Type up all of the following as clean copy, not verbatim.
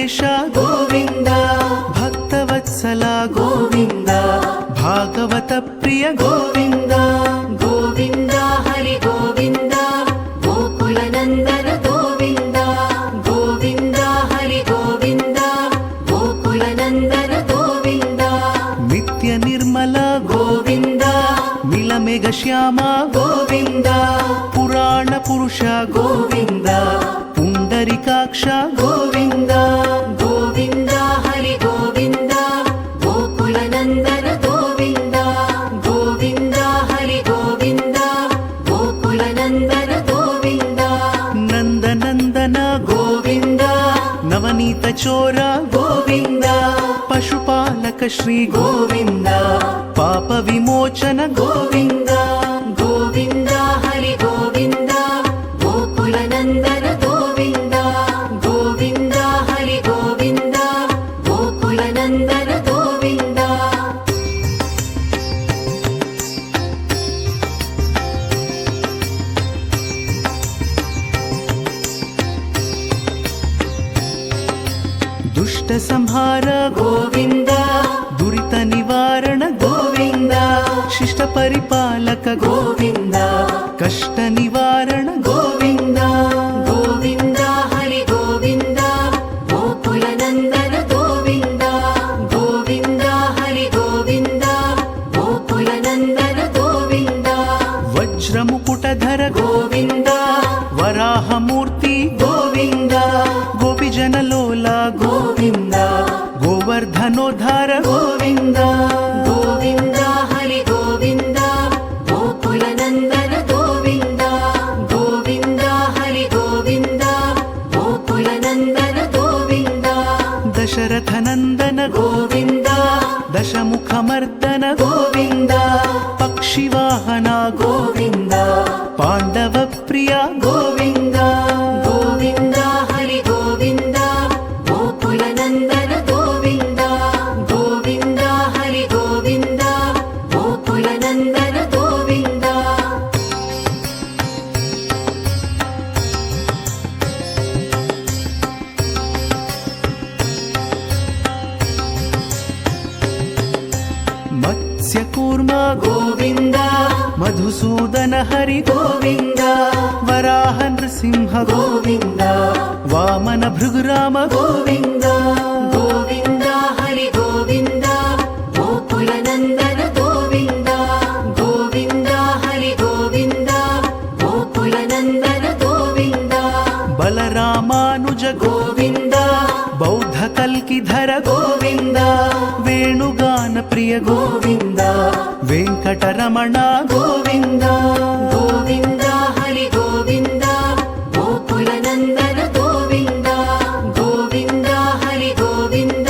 ವೆಂಕಟೇಶ ಗೋವಿಂದ, ಭಕ್ತವತ್ಸಲ ಗೋವಿಂದ, ಭಾಗವತ ಪ್ರಿಯ ಗೋವಿಂದ. ಗೋವಿಂದ ಹರಿ ಗೋವಿಂದ, ಗೋಕುಲ ನಂದನ ಗೋವಿಂದ. ಗೋವಿಂದ ಹರಿ ಗೋವಿಂದ, ಗೋಕುಲ ನಂದನ ಗೋವಿಂದ. ನಿತ್ಯ ನಿರ್ಮಲ ಗೋವಿಂದ, ಮಿಲಮೆಘ ಶ್ಯಾಮ ಗೋವಿಂದ. ಪುರಾಣ ಪುರುಷ ಗೋವಿಂದ, ಪುಂಡರಿಕಾಕ್ಷ ಗೋವಿಂದ. ಗೋವಿಂದ ಹರಿ ಗೋವಿಂದ, ಗೋಕುಲ ನಂದನ ಗೋವಿಂದ. ಗೋವಿಂದ ಹರಿ ಗೋವಿಂದ, ಗೋಕುಲ ನಂದನ ಗೋವಿಂದ. ನಂದನಂದನ ಗೋವಿಂದ, ನವನೀತ ಚೋರ ಗೋವಿಂದ. ಪಶುಪಾಲಕ ಶ್ರೀ ಗೋವಿಂದ, ಪಾಪ ವಿಮೋಚನ ಗೋವಿಂದ. ಗೋವಿಂದ ಹರಿ ಗೋವಿಂದ, ಗೋಕುಲ ನಂದನ ಗೋವಿಂದ. ಗೋವಿಂದ ಹರಿ ಗೋವಿಂದ, ಗೋಕುಲ ನಂದನ ಗೋವಿಂದ. ದುಷ್ಟ ಸಂಹಾರ ಗೋವಿಂದ, ದುರಿತ ನಿವಾರಣ ಗೋವಿಂದ. ಶಿಷ್ಟ ಪರಿಪಾಲಕ ಗೋವಿಂದ, ಕಷ್ಟ ನಿವಾರಣ ಗೋವಿಂದ. ಗೋವಿಂದ ಹರಿ ಗೋವಿಂದ, ಗೋಕುಲ ನಂದನ ಗೋವಿಂದ. ಗೋವಿಂದ ಹರಿ ಗೋವಿಂದ, ಗೋಕುಲ ನಂದನ ಗೋವಿಂದ. ವಜ್ರ ಮುಕುಟಧರ ಗೋವಿಂದ, ವರಾಹ ಮೂರ್ತಿ ಗೋವಿಂದ. ಗೋಪಿಜನ ಲೋಲ ಗೋವಿಂದ, ಗೋವರ್ಧನೋದ್ಧಾರ ಗೋವಿಂದ. ಗೋವಿಂದ ಹರಿ ಗೋವಿಂದ, ಗೋಕುಲ ನಂದನ ಗೋವಿಂದ. ಗೋವಿಂದ ಹರಿ ಗೋವಿಂದ, ಗೋಕುಲ ನಂದನ ಗೋವಿಂದ. ದಶರಥ ನಂದನ ಗೋವಿಂದ, ದಶಮುಖ ಮರ್ದನ ಗೋವಿಂದ. ಪಕ್ಷಿವಾಹನ ಗೋವಿಂದ, ಪಾಂಡವ ಪ್ರಿಯ ಗೋವಿಂದ. ಗೋವಿಂದ ಹರಿ ಗೋವಿಂದ, ಗೋಕುಲ ನಂದನ ಗೋವಿಂದ. ಗೋವಿಂದ ಹರಿ ಗೋವಿಂದ, ಗೋಕುಲ ನಂದನ ಗೋವಿಂದ. ಮತ್ಸ್ಯ ಕೂರ್ಮ ಗೋವಿಂದ, ಮಧುಸೂದನ ಹರಿ ಗೋವಿಂದ. ವರಾಹ ನೃಸಿಂಹ ಗೋವಿಂದ, ವಾಮನ ಭೃಗುರಾಮ ಗೋವಿಂದ. ಗೋವಿಂದ ಹರಿ ಗೋವಿಂದ, ಗೋಕುಲ ನಂದನ ಗೋವಿಂದ. ಗೋವಿಂದ ಹರಿ ಗೋವಿಂದ, ಗೋಕುಲ ನಂದನ ಗೋವಿಂದ. ಬಲರಾಮಾನುಜ ಗೋವಿಂದ, ಬೌದ್ಧ ಕಲ್ಕಿಧರ ಗೋವಿಂದ. ವೇಣುಗಾನ ಪ್ರಿಯ ಗೋವಿಂದ, ವೆಂಕಟರಮಣ ಗೋವಿಂದ. ಗೋವಿಂದ ಹರಿ ಗೋವಿಂದ, ಗೋಕುಲ ನಂದನ ಗೋವಿಂದ. ಗೋವಿಂದ ಹರಿ ಗೋವಿಂದ,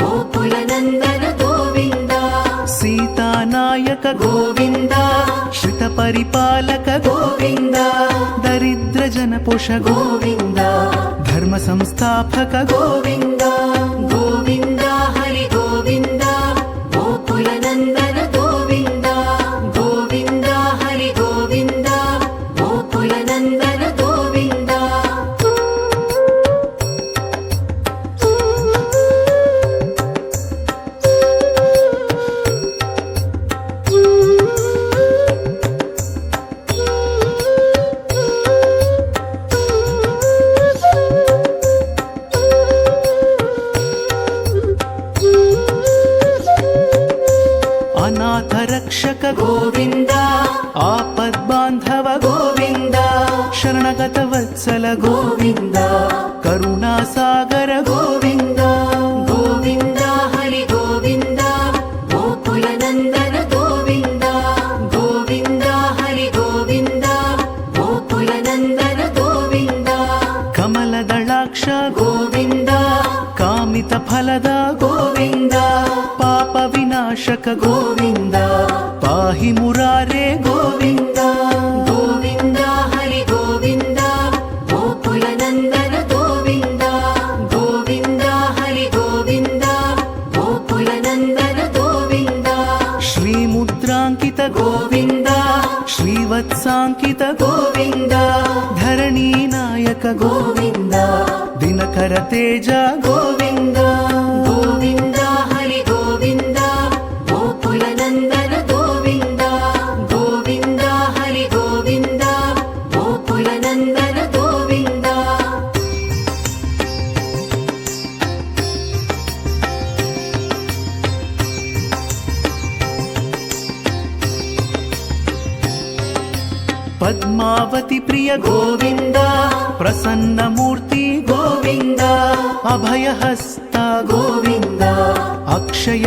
ಗೋಕುಲ ನಂದನ ಗೋವಿಂದ. ಸೀತಾನಾಯಕ ಗೋವಿಂದ, ಶ್ರಿತ ಪರಿಪಾಲಕ ಗೋವಿಂದ. ದರಿದ್ರ ಜನ ಪೋಷ ಗೋವಿಂದ, ಧರ್ಮ ಸಂಸ್ಥಾಪಕ ಗೋವಿಂದ. ಗೋವಿಂದ ಹರಿ ಗೋವಿಂದ, ಗೋಕುಲ ನಂದನ ಗೋವಿಂದ. ಗೋವಿಂದ ಹರಿ ಗೋವಿಂದ, ಗೋಕುಲ ನಂದನ ಗೋವಿಂದ. ಅನಾಥ ರಕ್ಷಕ ಗೋವಿಂದ, ಆಪದ್ ಬಾಂಧವ ಗೋವಿಂದ. ಶರಣಗತ ವತ್ಸಲ ಗೋವಿಂದ, ಕರುಣಾ ಸಾಗರ ಗೋವಿಂದ. ಗೋವಿಂದ ಹರಿ ಗೋವಿಂದ, ಗೋಕುಲ ನಂದನ ಗೋವಿಂದ. ಗೋವಿಂದ ಹರಿ ಗೋವಿಂದ, ಗೋಕುಲ ನಂದನ ಗೋವಿಂದ. ಕಮಲದಳಾಕ್ಷ ಗೋವಿಂದ, ಕಾಮಿತ ಫಲದ ಗೋವಿಂದ. ಪಾಪ ವಿನಾಶಕ ಗೋವಿಂದ, ಪಾಹಿ ಮುರಾರೇ ಗೋವಿಂದ. ಗೋವಿಂದ ಹರಿ ಗೋವಿಂದ, ಗೋಕುಲ ನಂದನ ಗೋವಿಂದ. ಗೋವಿಂದ ಹರಿ ಗೋವಿಂದ, ಗೋಕುಲ ನಂದನ ಗೋವಿಂದ. ಶ್ರೀ ಮುದ್ರಾಂಕಿತ ಗೋವಿಂದ, ಶ್ರೀ ಶ್ರೀವತ್ಸಾಂಕಿತ ಗೋವಿಂದ ಧರಣಿ ನಾಯಕ ಗೋವಿಂದ ದಿನಕರ ತೇಜ ಗೋವಿಂದ ಗೋವಿಂದ ಹರಿ ಗೋವಿಂದ ಗೋಕುಲ ನಂದನ ಗೋವಿಂದ ಗೋವಿಂದ ಹರಿ ಗೋವಿಂದ ಗೋಕುಲ ನಂದನ ಗೋವಿಂದ ಪದ್ಮಾವತಿ ಪ್ರಿಯ ಗೋವಿಂದ ಪ್ರಸನ್ನ ಮೂರ್ತಿ ಗೋವಿಂದ ಅಭಯ ಹಸ್ತ ಗೋವಿಂದ ಅಕ್ಷಯ